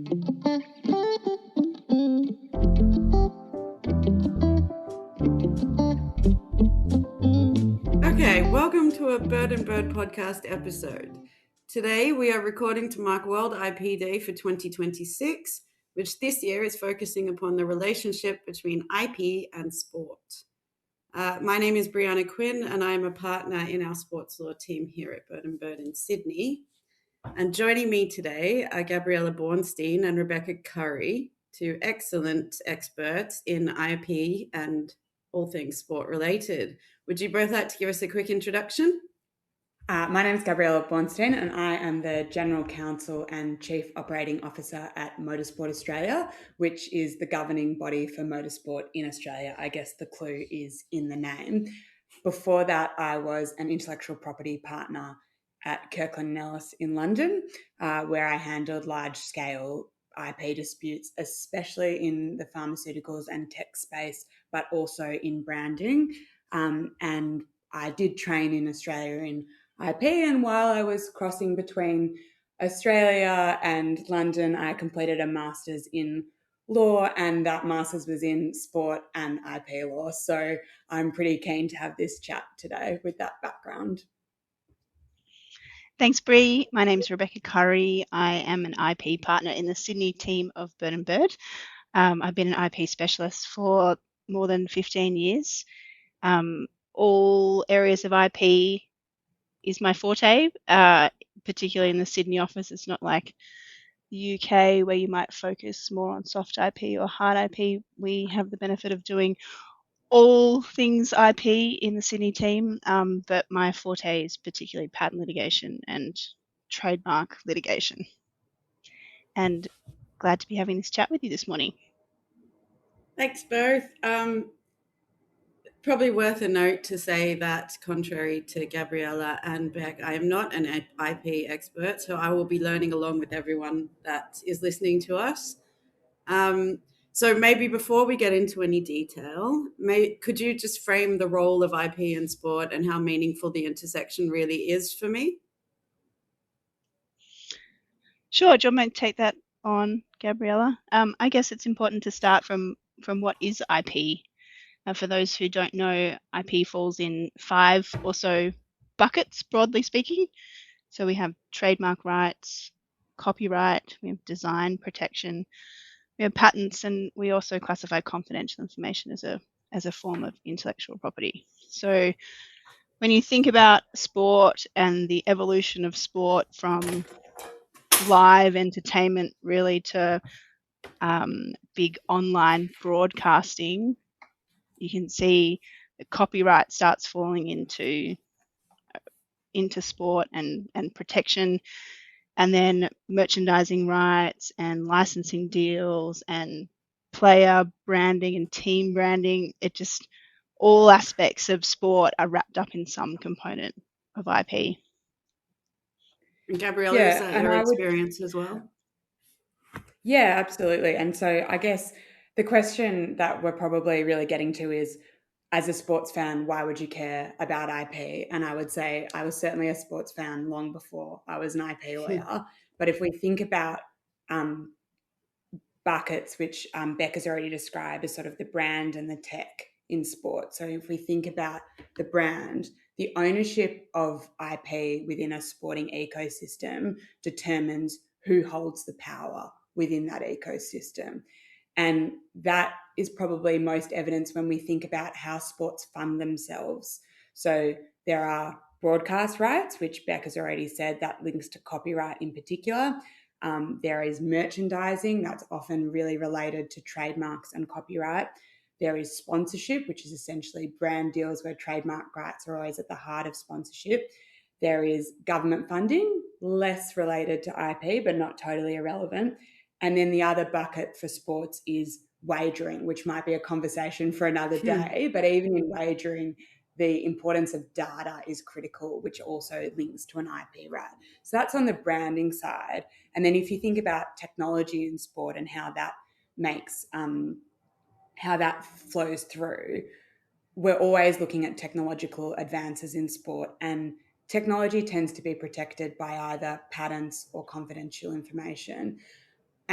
Okay, welcome to a Bird and Bird podcast episode. Today we are recording to mark World IP Day for 2026, which this year is focusing upon the relationship between IP and sport. My name is Brianna Quinn and I am a partner in our sports law team here at Bird and Bird in Sydney. And joining me today are Gabriella Bornstein and Rebecca Currey, two excellent experts in IP and all things sport related. Would you both like to give us a quick introduction? My name is Gabriella Bornstein and I am the General Counsel and Chief Operating Officer at Motorsport Australia, which is the governing body for motorsport in Australia. I guess the clue is in the name. Before that, I was an intellectual property partner at Kirkland & Ellis in London, where I handled large-scale IP disputes, especially in the pharmaceuticals and tech space, but also in branding. And I did train in Australia in IP, and while I was crossing between Australia and London, I completed a master's in law, and that master's was in sport and IP law. So I'm pretty keen to have this chat today with that background. Thanks, Brie. My name is Rebecca Currey. I am an IP partner in the Sydney team of Bird and Bird. I've been an IP specialist for more than 15 years. All areas of IP is my forte, particularly in the Sydney office. It's not like the UK where you might focus more on soft IP or hard IP. We have the benefit of doing all things IP in the Sydney team, but my forte is particularly patent litigation and trademark litigation. And glad to be having this chat with you this morning. Thanks both. Probably worth a note to say that contrary to Gabriella and Beck, I am not an IP expert, so I will be learning along with everyone that is listening to us. So maybe before we get into any detail, could you just frame the role of IP in sport and how meaningful the intersection really is for me? Sure. Do you want me to take that on, Gabriella? I guess it's important to start from what is IP. For those who don't know, IP falls in 5 or so buckets, broadly speaking. So we have trademark rights, copyright, we have design protection, we have patents, and we also classify confidential information as a form of intellectual property. So when you think about sport and the evolution of sport from live entertainment really to big online broadcasting, you can see the copyright starts falling into sport and protection, and then merchandising rights and licensing deals and player branding and team branding. It just, all aspects of sport are wrapped up in some component of IP. And Gabriella, is that your experience as well? Yeah, absolutely. And so I guess the question that we're probably really getting to is, as a sports fan, why would you care about IP? And I would say I was certainly a sports fan long before I was an IP lawyer. But if we think about buckets, which Beck has already described as sort of the brand and the tech in sport. So if we think about the brand, the ownership of IP within a sporting ecosystem determines who holds the power within that ecosystem. And that is probably most evidence when we think about how sports fund themselves. So there are broadcast rights, which Beck has already said, that links to copyright in particular. There is merchandising, that's often really related to trademarks and copyright. There is sponsorship, which is essentially brand deals where trademark rights are always at the heart of sponsorship. There is government funding, less related to IP, but not totally irrelevant. And then the other bucket for sports is wagering, which might be a conversation for another day. But even in wagering, the importance of data is critical, which also links to an IP right. So that's on the branding side. And then if you think about technology in sport and how that makes, how that flows through, we're always looking at technological advances in sport, and technology tends to be protected by either patents or confidential information.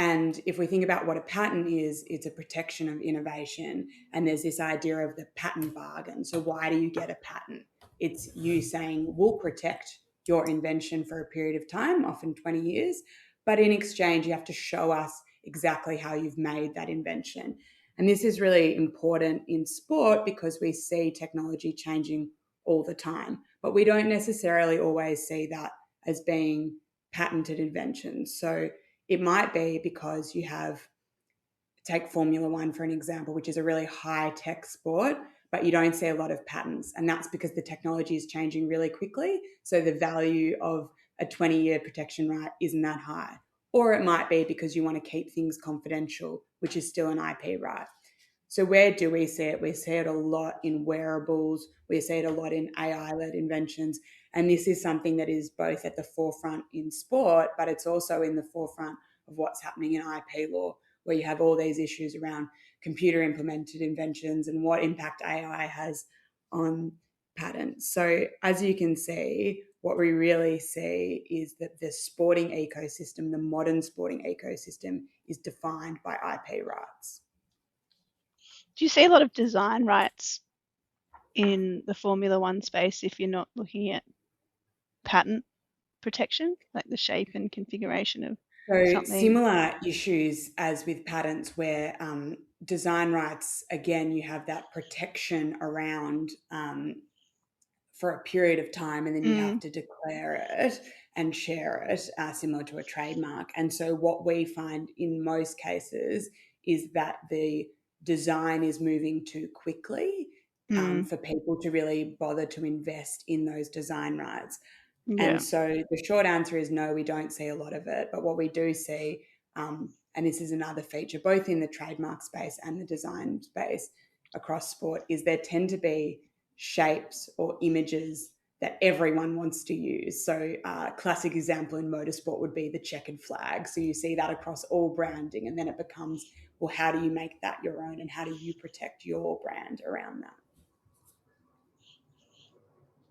And if we think about what a patent is, it's a protection of innovation. And there's this idea of the patent bargain. So why do you get a patent? It's you saying, we'll protect your invention for a period of time, often 20 years. But in exchange, you have to show us exactly how you've made that invention. And this is really important in sport because we see technology changing all the time, but we don't necessarily always see that as being patented inventions. So it might be because you have, take Formula One for an example, which is a really high-tech sport, but you don't see a lot of patents. And that's because the technology is changing really quickly. So the value of a 20-year protection right isn't that high. Or it might be because you want to keep things confidential, which is still an IP right. So where do we see it? We see it a lot in wearables. We see it a lot in AI-led inventions. And this is something that is both at the forefront in sport, but it's also in the forefront of what's happening in IP law, where you have all these issues around computer implemented inventions and what impact AI has on patents. So as you can see, what we really see is that the sporting ecosystem, the modern sporting ecosystem, is defined by IP rights. Do you see a lot of design rights in the Formula One space if you're not looking at patent protection, like the shape and configuration of something? Similar issues as with patents where design rights, again, you have that protection around for a period of time, and then you have to declare it and share it, similar to a trademark. And so what we find in most cases is that the design is moving too quickly for people to really bother to invest in those design rights. Yeah. And so the short answer is no, we don't see a lot of it. But what we do see, and this is another feature, both in the trademark space and the design space across sport, is there tend to be shapes or images that everyone wants to use. So classic example in motorsport would be the checkered flag. So you see that across all branding, and then it becomes, well, how do you make that your own, and how do you protect your brand around that?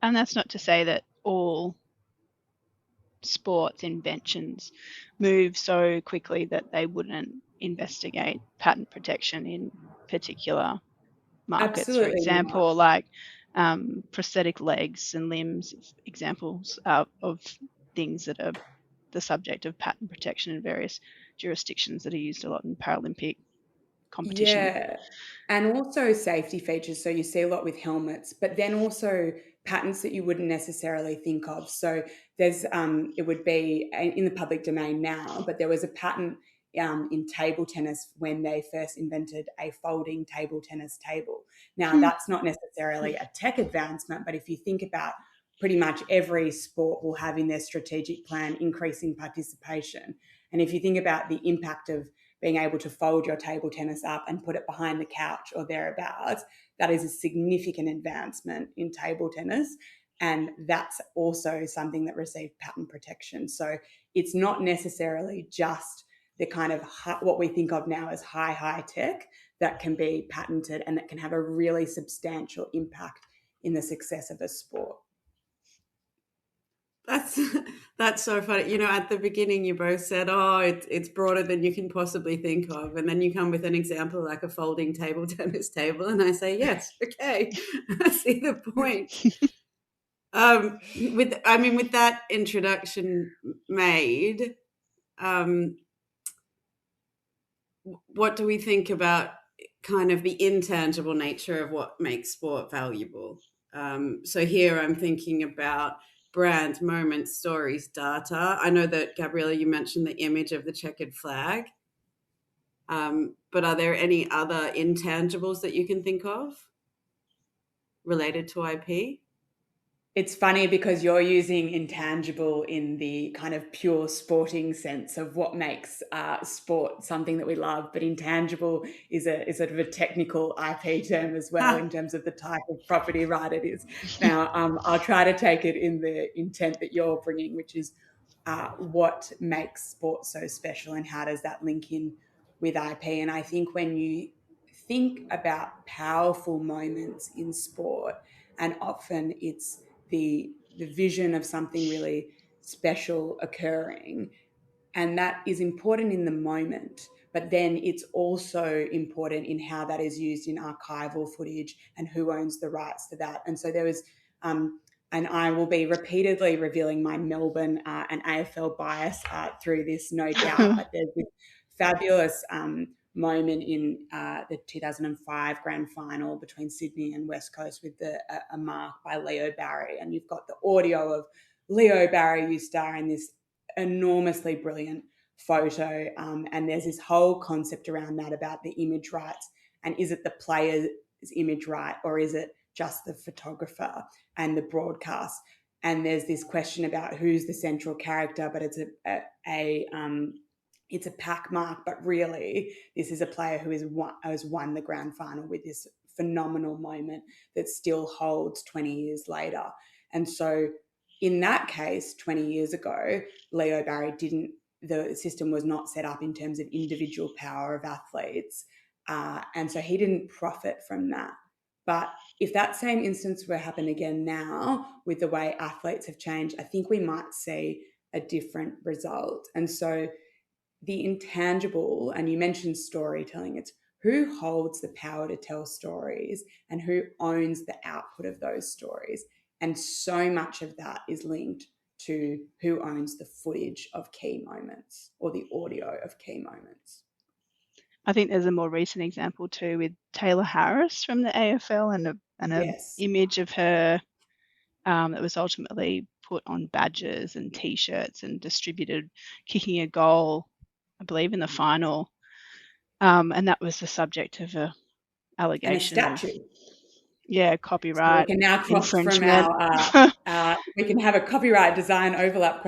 And that's not to say that all sports inventions move so quickly that they wouldn't investigate patent protection in particular markets. Absolutely For example, not. like prosthetic legs and limbs, examples of things that are the subject of patent protection in various jurisdictions that are used a lot in Paralympic competition. Yeah. And also safety features. So you see a lot with helmets, but then also patents that you wouldn't necessarily think of. So there's, it would be in the public domain now, but there was a patent in table tennis when they first invented a folding table tennis table. Now, that's not necessarily a tech advancement, but if you think about pretty much every sport will have in their strategic plan increasing participation. And if you think about the impact of being able to fold your table tennis up and put it behind the couch or thereabouts, that is a significant advancement in table tennis. And that's also something that received patent protection. So it's not necessarily just the kind of what we think of now as high tech that can be patented and that can have a really substantial impact in the success of a sport. That's so funny. You know, at the beginning you both said, "Oh, it's broader than you can possibly think of," and then you come with an example like a folding table tennis table, and I say, "Yes, okay, I see the point." With that introduction made, what do we think about kind of the intangible nature of what makes sport valuable? So here I'm thinking about brand, moments, stories, data. I know that, Gabriella, you mentioned the image of the checkered flag. But are there any other intangibles that you can think of related to IP? It's funny because you're using intangible in the kind of pure sporting sense of what makes sport something that we love, but intangible is sort of a technical IP term as well in terms of the type of property right it is. Now, I'll try to take it in the intent that you're bringing, which is what makes sport so special and how does that link in with IP. And I think when you think about powerful moments in sport, and often it's the vision of something really special occurring, And that is important in the moment, but then it's also important in how that is used in archival footage and who owns the rights to that. And so there was, and I will be repeatedly revealing my Melbourne and AFL bias through this, no doubt, but there's this fabulous moment in the 2005 grand final between Sydney and West Coast with a mark by Leo Barry. And you've got the audio of Leo Barry, you star in this enormously brilliant photo, and there's this whole concept around that about the image rights, and is it the player's image right or is it just the photographer and the broadcast? And there's this question about who's the central character, but it's it's a pack mark, but really this is a player who has won the grand final with this phenomenal moment that still holds 20 years later. And so in that case, 20 years ago, Leo Barry the system was not set up in terms of individual power of athletes. And so he didn't profit from that. But if that same instance were to happen again now with the way athletes have changed, I think we might see a different result. And so the intangible, and you mentioned storytelling, it's who holds the power to tell stories and who owns the output of those stories. And so much of that is linked to who owns the footage of key moments or the audio of key moments. I think there's a more recent example too with Taylor Harris from the AFL and an image of her that was ultimately put on badges and T-shirts and distributed, kicking a goal, I believe, in the final. And that was the subject of a allegation and a statue. Copyright. So we can now cross from we can have a copyright design overlap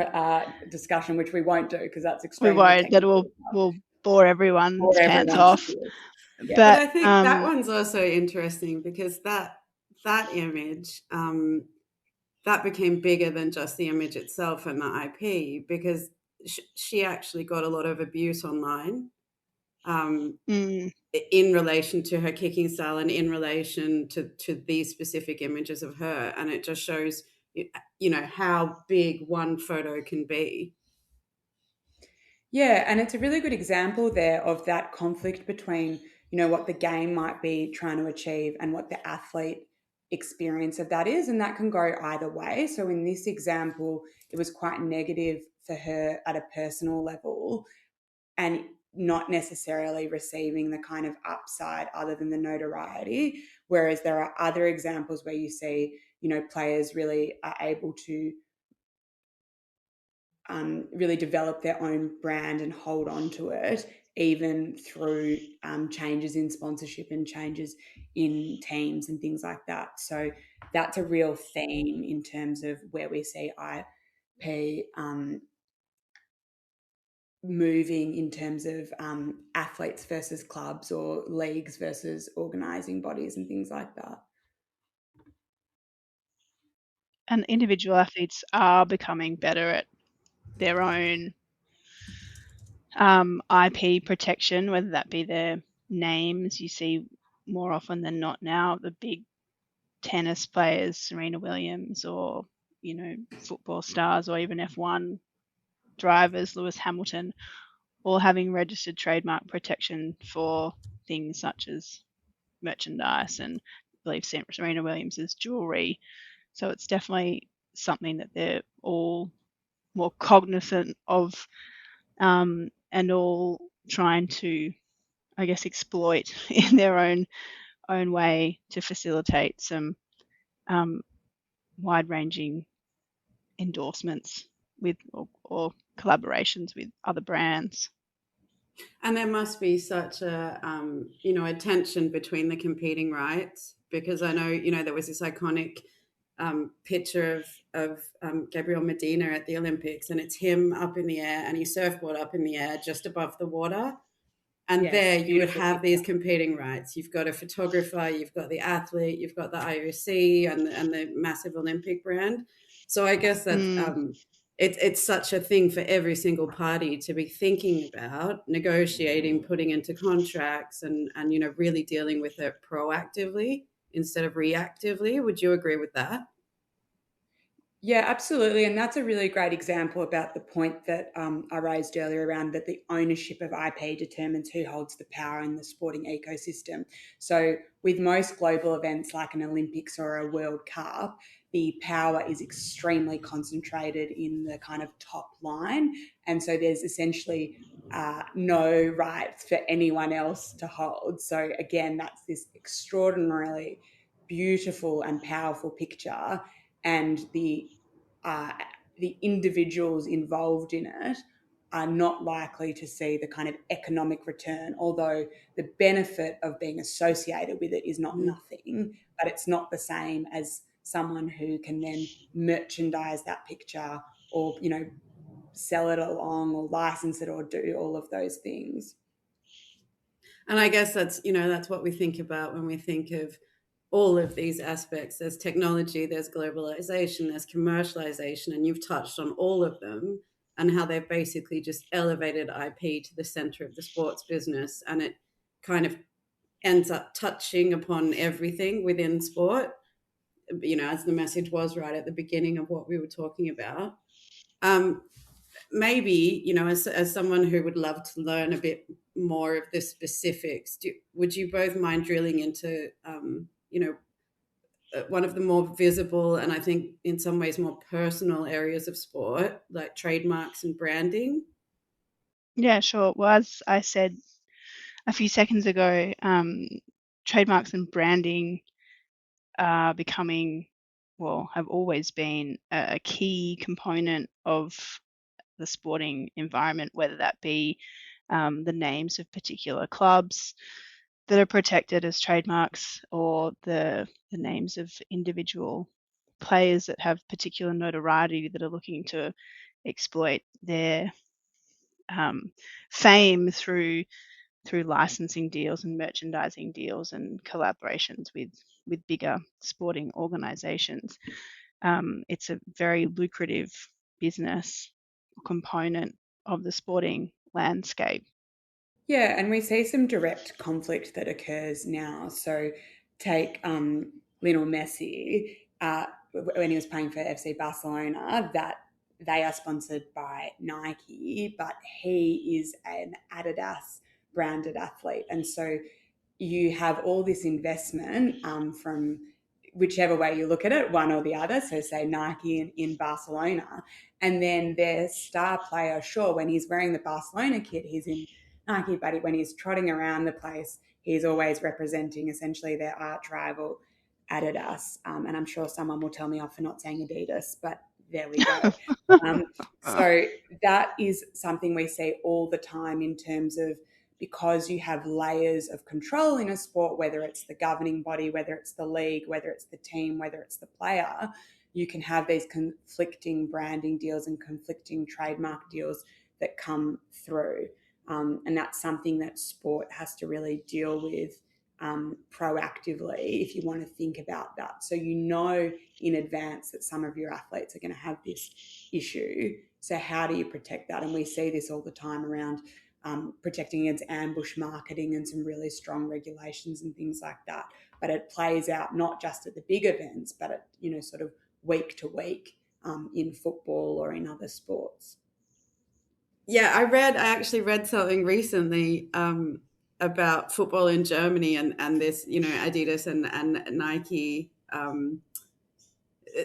discussion, which we won't do because that's extremely technical. That will bore everyone's pants off. Yeah. But I think that one's also interesting because that image that became bigger than just the image itself and the IP, because she actually got a lot of abuse online in relation to her kicking style and in relation to these specific images of her. And it just shows, how big one photo can be. Yeah, and it's a really good example there of that conflict between, what the game might be trying to achieve and what the athlete experience of that is, and that can go either way. So in this example, it was quite negative for her at a personal level and not necessarily receiving the kind of upside other than the notoriety, whereas there are other examples where you see, players really are able to really develop their own brand and hold on to it, even through changes in sponsorship and changes in teams and things like that. So that's a real theme in terms of where we see IP moving in terms of athletes versus clubs or leagues versus organising bodies and things like that. And individual athletes are becoming better at their own IP protection, whether that be their names. You see more often than not now the big tennis players, Serena Williams, or football stars, or even F1 drivers, Lewis Hamilton, all having registered trademark protection for things such as merchandise and I believe Serena Williams's jewelry. So it's definitely something that they're all more cognizant of, and all trying to, I guess, exploit in their own way to facilitate some wide-ranging endorsements with or collaborations with other brands. And there must be such a a tension between the competing rights, because I know there was this iconic picture of Gabriel Medina at the Olympics, and it's him up in the air and his surfboard up in the air just above the water. And there you would have these competing rights. You've got a photographer, you've got the athlete, you've got the IOC and the massive Olympic brand. So I guess that it's such a thing for every single party to be thinking about, negotiating, putting into contracts and really dealing with it proactively instead of reactively. Would you agree with that? Yeah, absolutely. And that's a really great example about the point that I raised earlier around that the ownership of IP determines who holds the power in the sporting ecosystem. So, with most global events like an Olympics or a World Cup, the power is extremely concentrated in the kind of top line. And so, there's essentially no rights for anyone else to hold. So, again, that's this extraordinarily beautiful and powerful picture, and uh, the individuals involved in it are not likely to see the kind of economic return, although the benefit of being associated with it is not nothing, but it's not the same as someone who can then merchandise that picture or, sell it along or license it or do all of those things. And I guess that's what we think about when we think of all of these aspects. There's technology, there's globalization, there's commercialization, and you've touched on all of them and how they've basically just elevated IP to the center of the sports business. And it kind of ends up touching upon everything within sport, as the message was right at the beginning of what we were talking about. Um, Maybe, as someone who would love to learn a bit more of the specifics, would you both mind drilling into, one of the more visible and I think in some ways more personal areas of sport, like trademarks and branding? Yeah, sure. Well, as I said a few seconds ago, trademarks and branding are becoming, well, have always been a key component of the sporting environment, whether that be the names of particular clubs that are protected as trademarks, or the names of individual players that have particular notoriety that are looking to exploit their fame through licensing deals and merchandising deals and collaborations with bigger sporting organizations. It's a very lucrative business component of the sporting landscape. Yeah, and we see some direct conflict that occurs now. So take Lionel Messi, when he was playing for FC Barcelona, that they are sponsored by Nike, but he is an Adidas branded athlete. And so you have all this investment from whichever way you look at it, one or the other. So, say Nike in Barcelona, and then their star player, sure, when he's wearing the Barcelona kit, he's in Nike, but when he's trotting around the place, he's always representing essentially their arch rival, Adidas. And I'm sure someone will tell me off for not saying Adidas, but there we go. um, so that is something we see all the time in terms of, because you have layers of control in a sport, whether it's the governing body, whether it's the league, whether it's the team, whether it's the player, you can have these conflicting branding deals and conflicting trademark deals that come through. And that's something that sport has to really deal with proactively if you want to think about that. So in advance that some of your athletes are going to have this issue. So how do you protect that? And we see this all the time around protecting against ambush marketing and some really strong regulations and things like that. But it plays out not just at the big events, but at, sort of week to week in football or in other sports. Yeah, I actually read something recently about football in Germany and this, Adidas and Nike,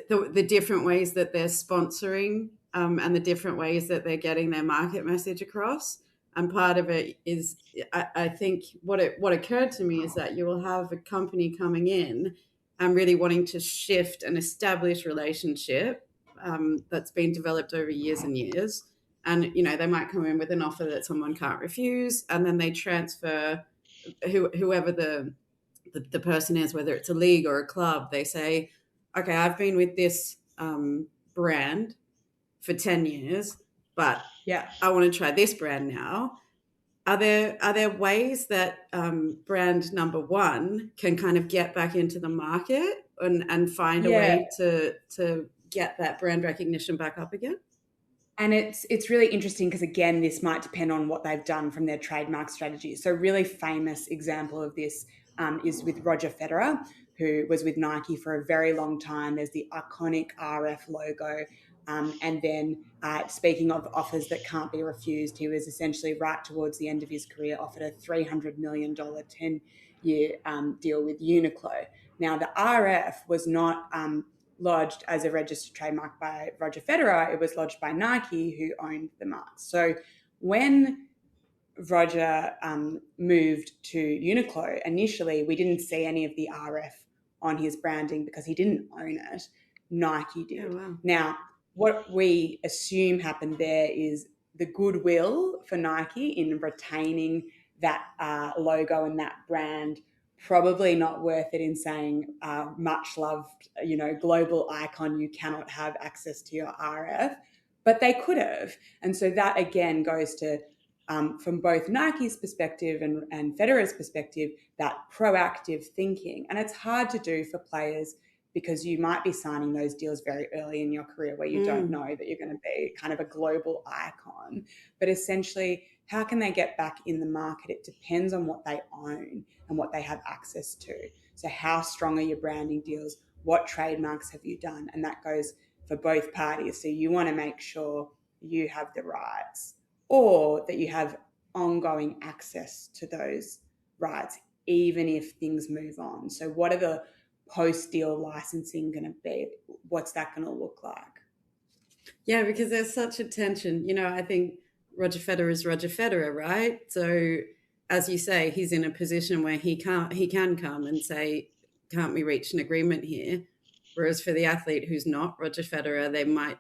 the different ways that they're sponsoring and the different ways that they're getting their market message across. And part of it is, I think what occurred to me is that you will have a company coming in and really wanting to shift an established relationship that's been developed over years and years. And, they might come in with an offer that someone can't refuse, and then they transfer whoever the person is, whether it's a league or a club, they say, okay, I've been with this brand for 10 years, but yeah, I want to try this brand now. Are there ways that brand number one can kind of get back into the market and find a way to get that brand recognition back up again? And it's really interesting because, again, this might depend on what they've done from their trademark strategy. So a really famous example of this is with Roger Federer, who was with Nike for a very long time. There's the iconic RF logo. And then speaking of offers that can't be refused, he was essentially right towards the end of his career offered a $300 million 10-year deal with Uniqlo. Now, the RF was not lodged as a registered trademark by Roger Federer. It was lodged by Nike, who owned the mark. So when Roger moved to Uniqlo, initially we didn't see any of the RF on his branding because he didn't own it. Nike did. Oh, wow. Now, what we assume happened there is the goodwill for Nike in retaining that logo and that brand, probably not worth it in saying much loved, global icon, you cannot have access to your RF, but they could have. And so that again goes to, from both Nike's perspective and Federer's perspective, that proactive thinking. And it's hard to do for players because you might be signing those deals very early in your career where you don't know that you're going to be kind of a global icon. But essentially, how can they get back in the market? It depends on what they own and what they have access to. So how strong are your branding deals? What trademarks have you done? And that goes for both parties. So you want to make sure you have the rights or that you have ongoing access to those rights, even if things move on. So what are the post-deal licensing going to be? What's that going to look like? Yeah, because there's such a tension. I think Roger Federer is Roger Federer, right? So as you say, he's in a position where he can come and say, can't we reach an agreement here? Whereas for the athlete who's not Roger Federer, they might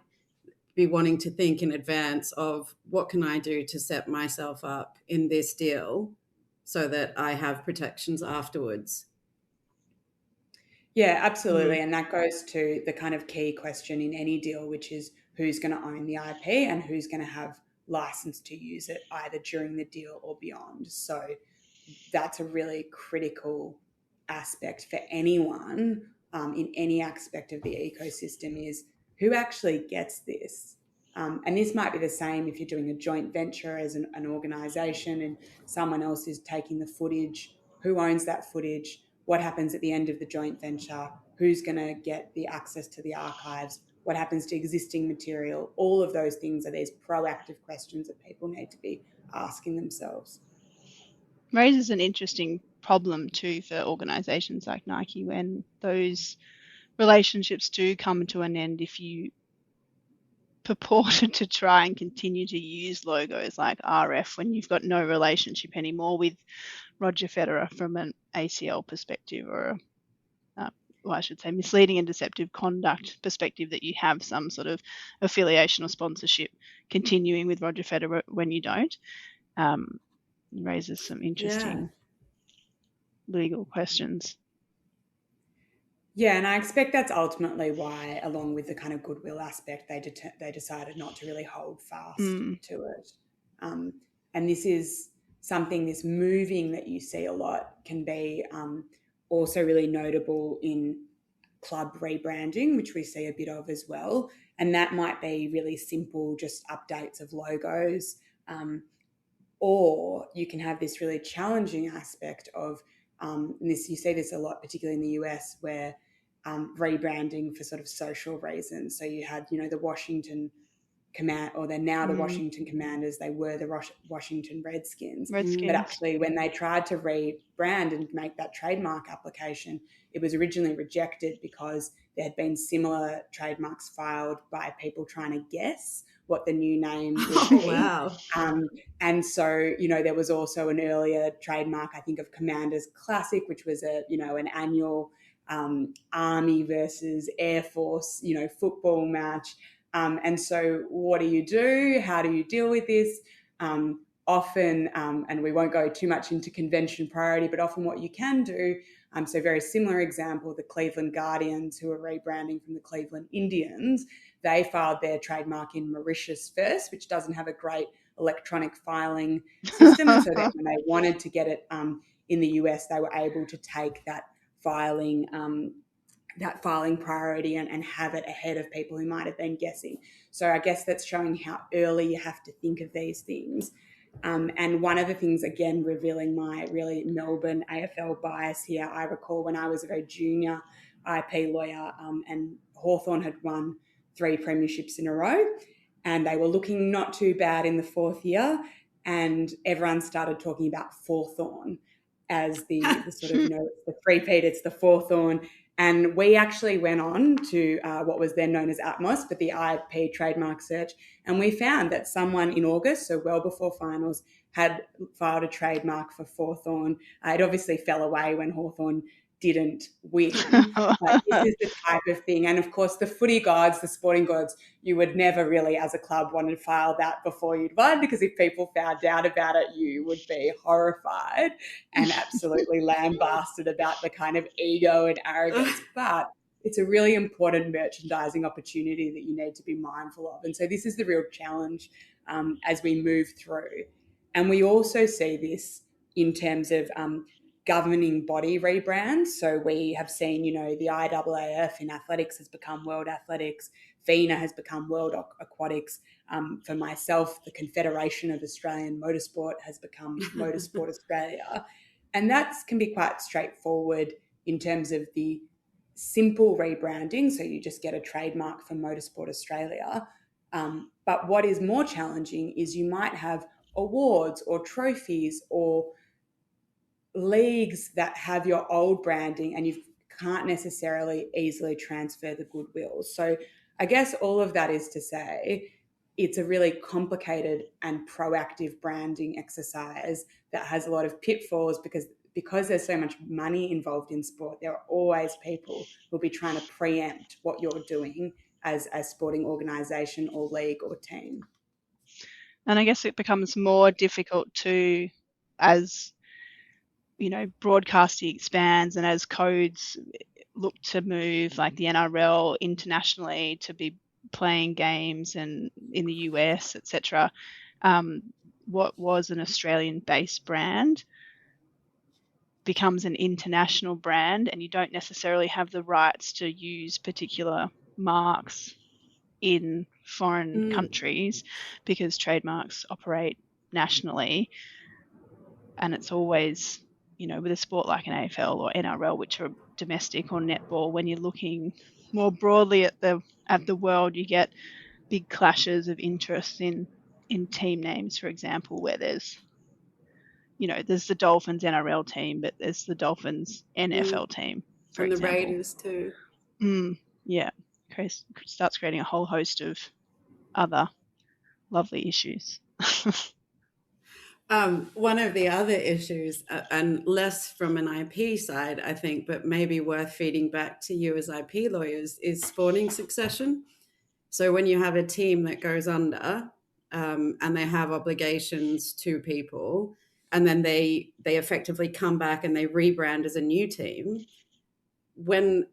be wanting to think in advance of what can I do to set myself up in this deal so that I have protections afterwards. Yeah, absolutely. And that goes to the kind of key question in any deal, which is who's going to own the IP and who's going to have license to use it either during the deal or beyond. So that's a really critical aspect for anyone in any aspect of the ecosystem, is who actually gets this. And this might be the same if you're doing a joint venture as an organisation and someone else is taking the footage. Who owns that footage? What happens at the end of the joint venture? Who's going to get the access to the archives? What happens to existing material? All of those things are these proactive questions that people need to be asking themselves. Raises an interesting problem too for organisations like Nike when those relationships do come to an end. If you purported to try and continue to use logos like RF when you've got no relationship anymore with Roger Federer from an ACL perspective, or I should say misleading and deceptive conduct perspective, that you have some sort of affiliation or sponsorship continuing with Roger Federer when you don't, raises some interesting legal questions. Yeah, and I expect that's ultimately why, along with the kind of goodwill aspect, they decided not to really hold fast to it. And this is something, this moving that you see a lot can be also really notable in club rebranding, which we see a bit of as well. And that might be really simple, just updates of logos. Or you can have this really challenging aspect of, and this, you see this a lot, particularly in the US, where rebranding for sort of social reasons. So you had, the Washington Command, or they're now the Washington Commanders, they were the Washington Redskins. But actually when they tried to rebrand and make that trademark application, it was originally rejected because there had been similar trademarks filed by people trying to guess what the new name would be. Wow. And so, there was also an earlier trademark, I think, of Commanders Classic, which was an annual Army versus Air Force, football match. And so what do? How do you deal with this? Often, and we won't go too much into convention priority, but often what you can do, so very similar example, the Cleveland Guardians, who are rebranding from the Cleveland Indians, they filed their trademark in Mauritius first, which doesn't have a great electronic filing system. And so that when they wanted to get it in the US, they were able to take that filing priority and have it ahead of people who might have been guessing. So I guess that's showing how early you have to think of these things. And one of the things, again, revealing my really Melbourne AFL bias here, I recall when I was a very junior IP lawyer, and Hawthorn had won 3 premierships in a row, and they were looking not too bad in the 4th year, and everyone started talking about Forthorn as the sort of, it's the three-peat, it's the Forthorn. And we actually went on to what was then known as Atmos, but the IP trademark search, and we found that someone in August, so well before finals, had filed a trademark for Hawthorn. It obviously fell away when Hawthorn didn't win. But this is the type of thing. And of course, the footy gods, the sporting gods, you would never really, as a club, want to file that before you'd won, because if people found out about it, you would be horrified and absolutely lambasted about the kind of ego and arrogance. But it's a really important merchandising opportunity that you need to be mindful of. And so this is the real challenge as we move through. And we also see this in terms of governing body rebrands. So we have seen, the IAAF in athletics has become World Athletics. FINA has become World Aquatics. For myself, the Confederation of Australian Motorsport has become Motorsport Australia. And that can be quite straightforward in terms of the simple rebranding. So you just get a trademark for Motorsport Australia. But what is more challenging is you might have awards or trophies or leagues that have your old branding, and you can't necessarily easily transfer the goodwill. So I guess all of that is to say it's a really complicated and proactive branding exercise that has a lot of pitfalls, because there's so much money involved in sport. There are always people who'll be trying to preempt what you're doing as a sporting organisation or league or team. And I guess it becomes more difficult to, as broadcasting expands and as codes look to move, like the NRL internationally to be playing games and in the US, etc. What was an Australian-based brand becomes an international brand, and you don't necessarily have the rights to use particular marks in foreign countries because trademarks operate nationally. And it's always, with a sport like an AFL or NRL, which are domestic, or netball, when you're looking more broadly at the world, you get big clashes of interest in team names, for example, where there's the Dolphins NRL team, but there's the Dolphins NFL team, for and example. The Raiders too. Yeah. Starts creating a whole host of other lovely issues. One of the other issues, and less from an IP side, I think, but maybe worth feeding back to you as IP lawyers, is sporting succession. So when you have a team that goes under and they have obligations to people, and then they effectively come back and they rebrand as a new team, when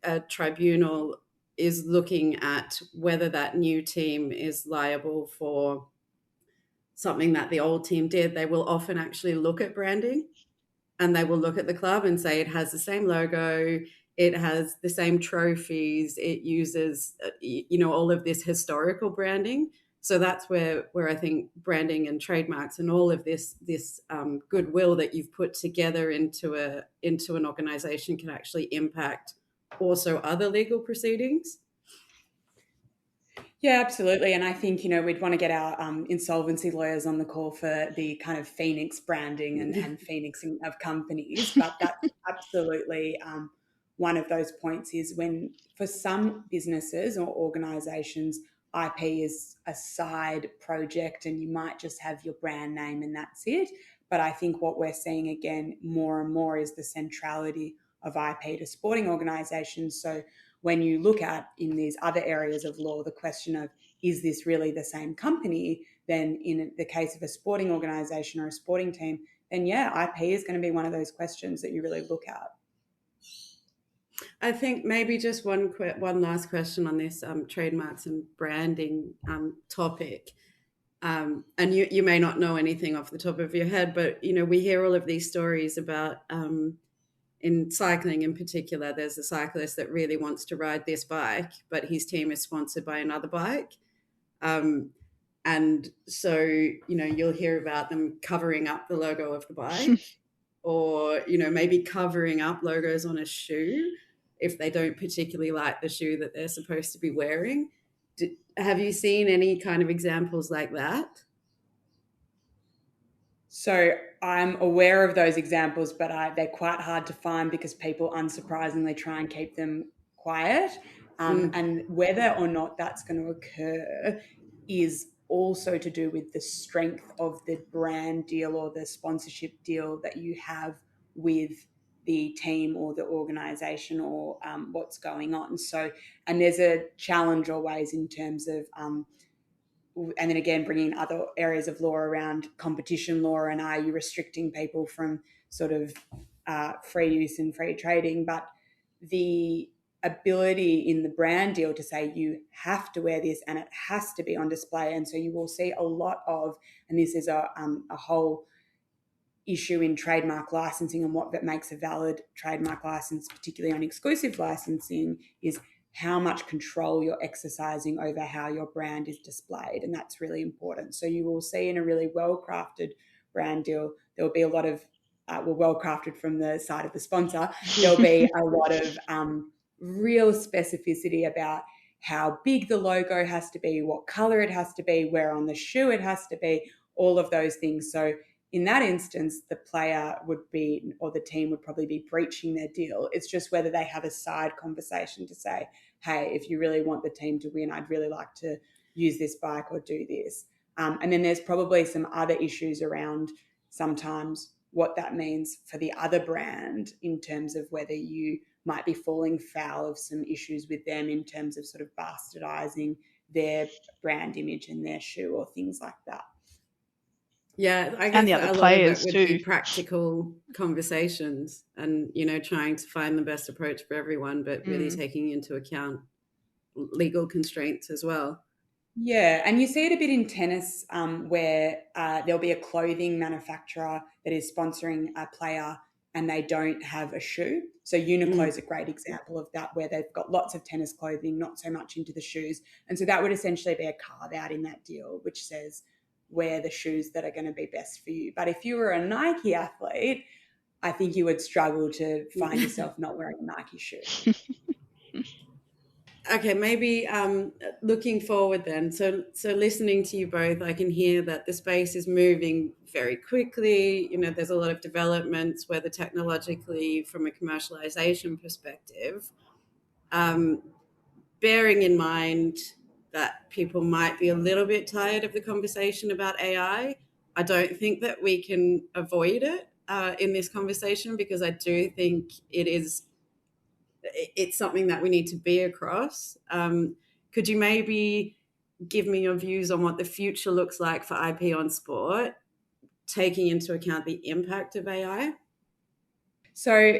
a tribunal is looking at whether that new team is liable for something that the old team did, they will often actually look at branding, and they will look at the club and say it has the same logo, it has the same trophies, it uses all of this historical branding. So that's where I think branding and trademarks and all of this goodwill that you've put together into an organization can actually impact also other legal proceedings. Yeah, absolutely. And I think, we'd want to get our insolvency lawyers on the call for the kind of Phoenix branding and phoenixing of companies. But that's absolutely one of those points, is when for some businesses or organisations, IP is a side project and you might just have your brand name and that's it. But I think what we're seeing again more and more is the centrality of IP to sporting organisations. So when you look at in these other areas of law, the question of, is this really the same company? Then in the case of a sporting organisation or a sporting team, then IP is going to be one of those questions that you really look at. I think maybe just one last question on this trademarks and branding topic. And you may not know anything off the top of your head, but, we hear all of these stories about, in cycling in particular, there's a cyclist that really wants to ride this bike, but his team is sponsored by another bike. And so, you'll hear about them covering up the logo of the bike or, maybe covering up logos on a shoe if they don't particularly like the shoe that they're supposed to be wearing. Have you seen any kind of examples like that? So I'm aware of those examples, but they're quite hard to find because people unsurprisingly try and keep them quiet. And whether or not that's going to occur is also to do with the strength of the brand deal or the sponsorship deal that you have with the team or the organization or what's going on. So, and there's a challenge always in terms of and then again bringing other areas of law around competition law and are you restricting people from sort of free use and free trading, but the ability in the brand deal to say you have to wear this and it has to be on display. And so you will see a lot of, and this is a whole issue in trademark licensing and what that makes a valid trademark license, particularly on exclusive licensing, is how much control you're exercising over how your brand is displayed. And that's really important. So you will see in a really well-crafted brand deal, there will be a lot of, well-crafted from the side of the sponsor, there'll be a lot of real specificity about how big the logo has to be, what color it has to be, where on the shoe it has to be, all of those things. So in that instance, the player would be, or the team would probably be breaching their deal. It's just whether they have a side conversation to say, hey, if you really want the team to win, I'd really like to use this bike or do this. And then there's probably some other issues around sometimes what that means for the other brand in terms of whether you might be falling foul of some issues with them in terms of sort of bastardizing their brand image and their shoe or things like that. Yeah, I And guess the other a lot of players it would be too. practical conversations and, trying to find the best approach for everyone, but really taking into account legal constraints as well. Yeah, and you see it a bit in tennis where there'll be a clothing manufacturer that is sponsoring a player and they don't have a shoe. So Uniqlo is a great example of that, where they've got lots of tennis clothing, not so much into the shoes. And so that would essentially be a carve out in that deal, which says wear the shoes that are going to be best for you. But if you were a Nike athlete, I think you would struggle to find yourself not wearing a Nike shoe. Okay, maybe looking forward then. So listening to you both, I can hear that the space is moving very quickly. There's a lot of developments, whether technologically from a commercialization perspective, bearing in mind that people might be a little bit tired of the conversation about AI. I don't think that we can avoid it in this conversation because I do think it's something that we need to be across. Could you maybe give me your views on what the future looks like for IP on sport, taking into account the impact of AI? So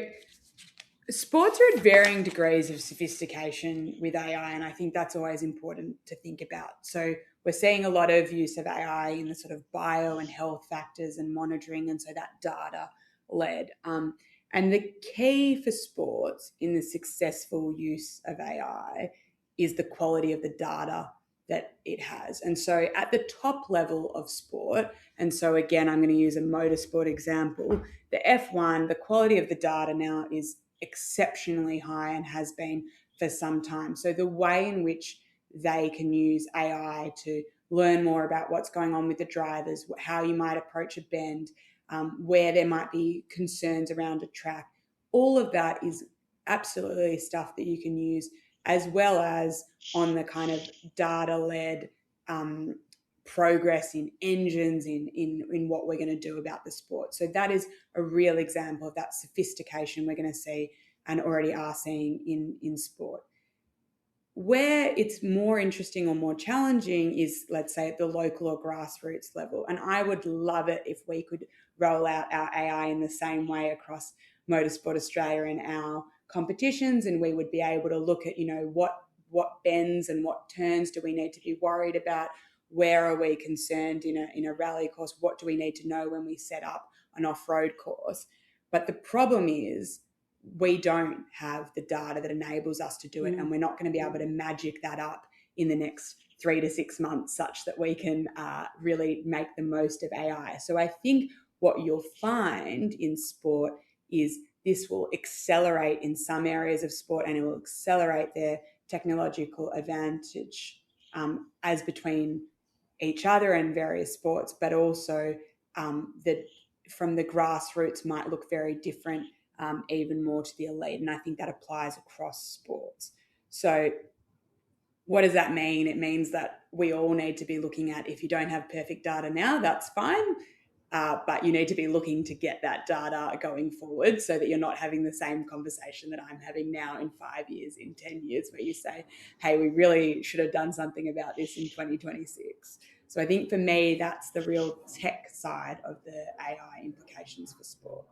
sports are at varying degrees of sophistication with AI, and I think that's always important to think about. So we're seeing a lot of use of AI in the sort of bio and health factors and monitoring, and so that data led. And the key for sports in the successful use of AI is the quality of the data that it has. And so at the top level of sport, and so again, I'm going to use a motorsport example, the F1, the quality of the data now is exceptionally high and has been for some time. So the way in which they can use AI to learn more about what's going on with the drivers, how you might approach a bend, where there might be concerns around a track, all of that is absolutely stuff that you can use, as well as on the kind of data-led progress in engines, in what we're going to do about the sport. So that is a real example of that sophistication we're going to see and already are seeing in sport. Where it's more interesting or more challenging is, let's say, at the local or grassroots level. And I would love it if we could roll out our AI in the same way across Motorsport Australia and our competitions, and we would be able to look at, what bends and what turns do we need to be worried about? Where are we concerned in a rally course? What do we need to know when we set up an off-road course? But the problem is we don't have the data that enables us to do it, and we're not going to be able to magic that up in the next 3 to 6 months such that we can really make the most of AI. So I think what you'll find in sport is this will accelerate in some areas of sport, and it will accelerate their technological advantage as between each other and various sports, but also that from the grassroots might look very different, even more to the elite. And I think that applies across sports. So what does that mean? It means that we all need to be looking at, if you don't have perfect data now, that's fine. But you need to be looking to get that data going forward so that you're not having the same conversation that I'm having now in 5 years, in 10 years, where you say, hey, we really should have done something about this in 2026. So I think for me, that's the real tech side of the AI implications for sport.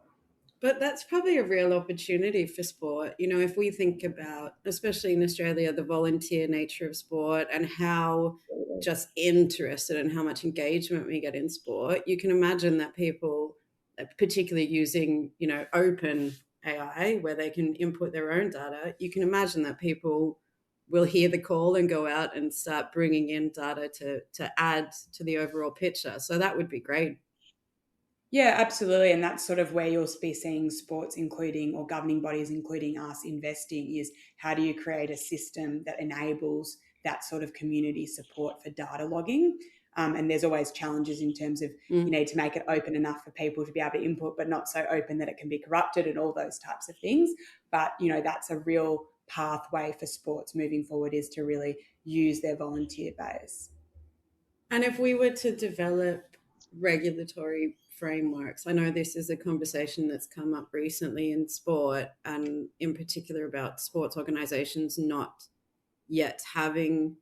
But that's probably a real opportunity for sport. If we think about, especially in Australia, the volunteer nature of sport and how just interested and how much engagement we get in sport, you can imagine that people, particularly using, open AI, where they can input their own data, you can imagine that people will hear the call and go out and start bringing in data to add to the overall picture. So that would be great. Yeah, absolutely. And that's sort of where you'll be seeing sports, including, or governing bodies, including us, investing, is how do you create a system that enables that sort of community support for data logging? And there's always challenges in terms of you need to make it open enough for people to be able to input, but not so open that it can be corrupted and all those types of things. But, that's a real pathway for sports moving forward, is to really use their volunteer base. And if we were to develop regulatory frameworks, I know this is a conversation that's come up recently in sport, and in particular about sports organizations not yet having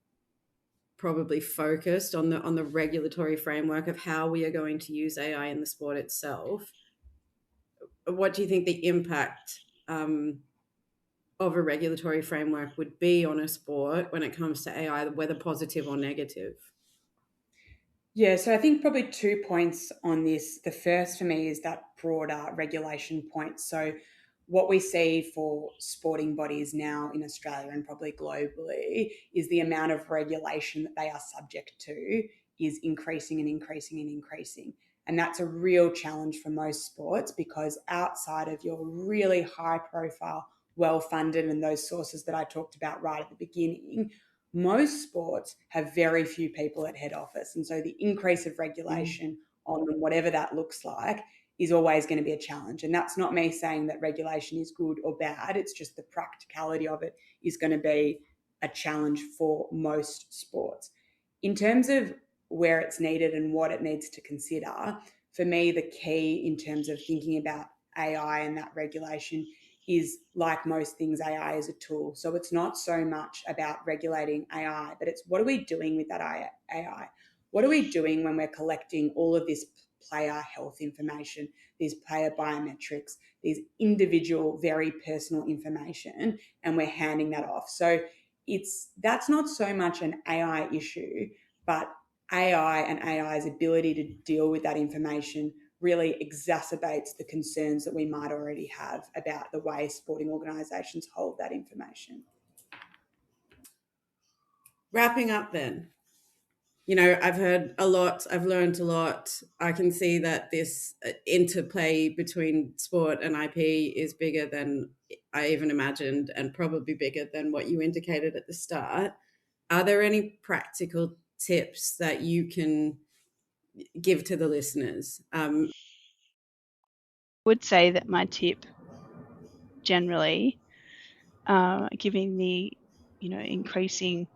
probably focused on the regulatory framework of how we are going to use AI in the sport itself. What do you think the impact of a regulatory framework would be on a sport when it comes to AI, whether positive or negative? Yeah, so I think probably 2 points on this. The first for me is that broader regulation point. So what we see for sporting bodies now in Australia and probably globally is the amount of regulation that they are subject to is increasing and increasing and increasing. And that's a real challenge for most sports, because outside of your really high profile, well-funded, and those sources that I talked about right at the beginning, most sports have very few people at head office. And so the increase of regulation on them, whatever that looks like, is always going to be a challenge. And that's not me saying that regulation is good or bad. It's just the practicality of it is going to be a challenge for most sports. In terms of where it's needed and what it needs to consider, for me, the key in terms of thinking about AI and that regulation is, like most things, AI is a tool. So it's not so much about regulating AI, but it's what are we doing with that AI? What are we doing when we're collecting all of this player health information, these player biometrics, these individual, very personal information, and we're handing that off? So that's not so much an AI issue, but AI and AI's ability to deal with that information really exacerbates the concerns that we might already have about the way sporting organisations hold that information. Wrapping up then, I've heard a lot, I've learned a lot. I can see that this interplay between sport and IP is bigger than I even imagined, and probably bigger than what you indicated at the start. Are there any practical tips that you can give to the listeners? I would say that my tip generally, given the increasing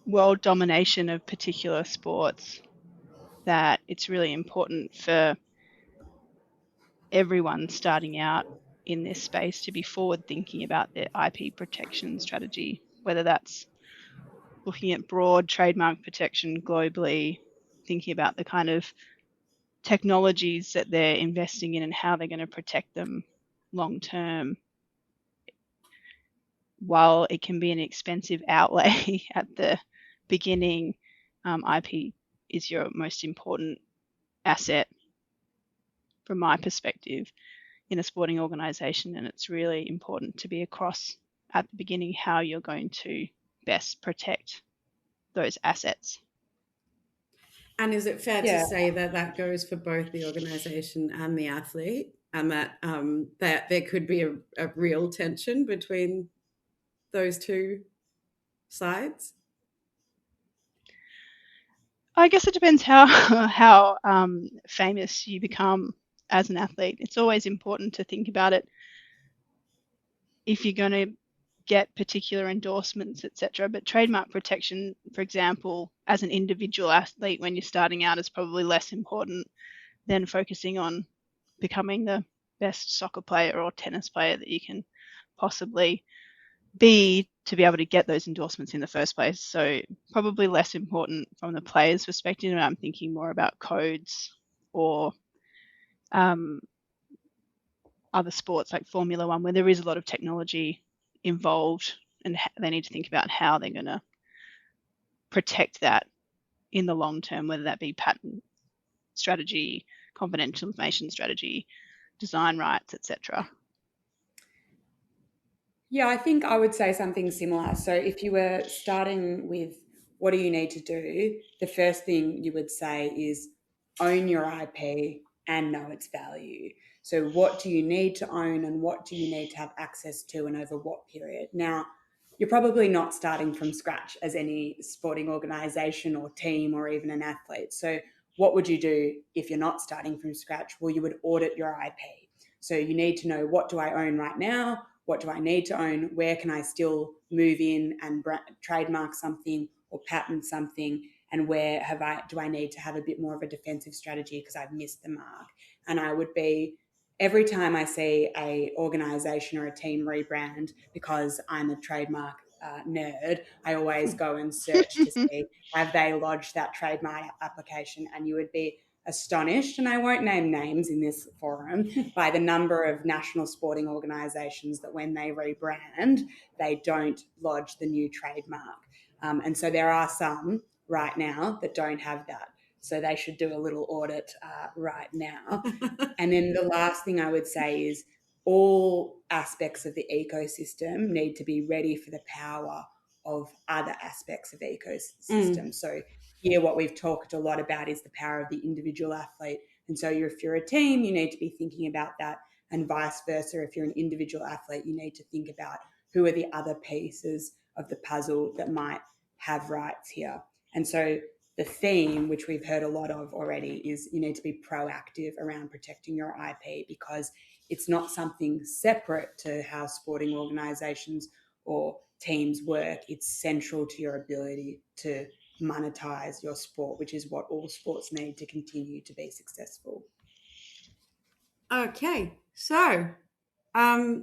world domination of particular sports, that it's really important for everyone starting out in this space to be forward thinking about their IP protection strategy, whether that's looking at broad trademark protection globally, thinking about the kind of technologies that they're investing in and how they're going to protect them long term. While it can be an expensive outlay at the beginning, IP is your most important asset from my perspective in a sporting organisation, and it's really important to be across at the beginning how you're going to best protect those assets. And is it fair to say that that goes for both the organisation and the athlete, and that that there could be a real tension between those two sides? I guess it depends how famous you become as an athlete. It's always important to think about it if you're going to get particular endorsements, etc. But trademark protection, for example, as an individual athlete when you're starting out, is probably less important than focusing on becoming the best soccer player or tennis player that you can possibly be to be able to get those endorsements in the first place. So probably less important from the player's perspective. And I'm thinking more about codes or other sports like Formula One, where there is a lot of technology involved, and they need to think about how they're going to protect that in the long term, whether that be patent strategy, confidential information strategy, design rights, etc. Yeah, I think I would say something similar. So if you were starting with what do you need to do, the first thing you would say is own your IP and know its value. So what do you need to own and what do you need to have access to and over what period? Now, you're probably not starting from scratch as any sporting organisation or team or even an athlete. So what would you do if you're not starting from scratch? Well, you would audit your IP. So you need to know, what do I own right now? What do I need to own? Where can I still move in and trademark something or patent something? And where do I need to have a bit more of a defensive strategy because I've missed the mark? And I would be, every time I see a organisation or a team rebrand, because I'm a trademark nerd, I always go and search to see, have they lodged that trademark application? And you would be astonished, and I won't name names in this forum, by the number of national sporting organisations that when they rebrand, they don't lodge the new trademark. And so there are some right now that don't have that. So they should do a little audit right now. And then the last thing I would say is all aspects of the ecosystem need to be ready for the power of other aspects of the ecosystem. So here what we've talked a lot about is the power of the individual athlete. And so if you're a team, you need to be thinking about that, and vice versa. If you're an individual athlete, you need to think about who are the other pieces of the puzzle that might have rights here. And so the theme, which we've heard a lot of already, is you need to be proactive around protecting your IP, because it's not something separate to how sporting organisations or teams work. It's central to your ability to monetize your sport, which is what all sports need to continue to be successful. Okay, so I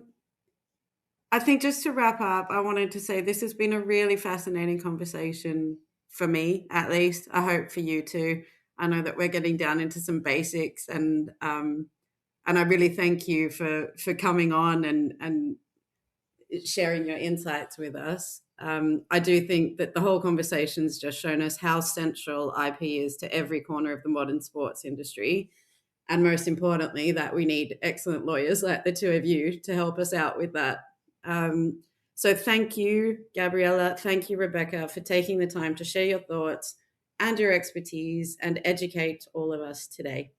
think just to wrap up, I wanted to say this has been a really fascinating conversation for me, at least. I hope for you too. I know that we're getting down into some basics, and I really thank you for coming on and sharing your insights with us. I do think that the whole conversation's just shown us how central IP is to every corner of the modern sports industry. And most importantly, that we need excellent lawyers like the two of you to help us out with that. So thank you, Gabriella. Thank you, Rebecca, for taking the time to share your thoughts and your expertise and educate all of us today.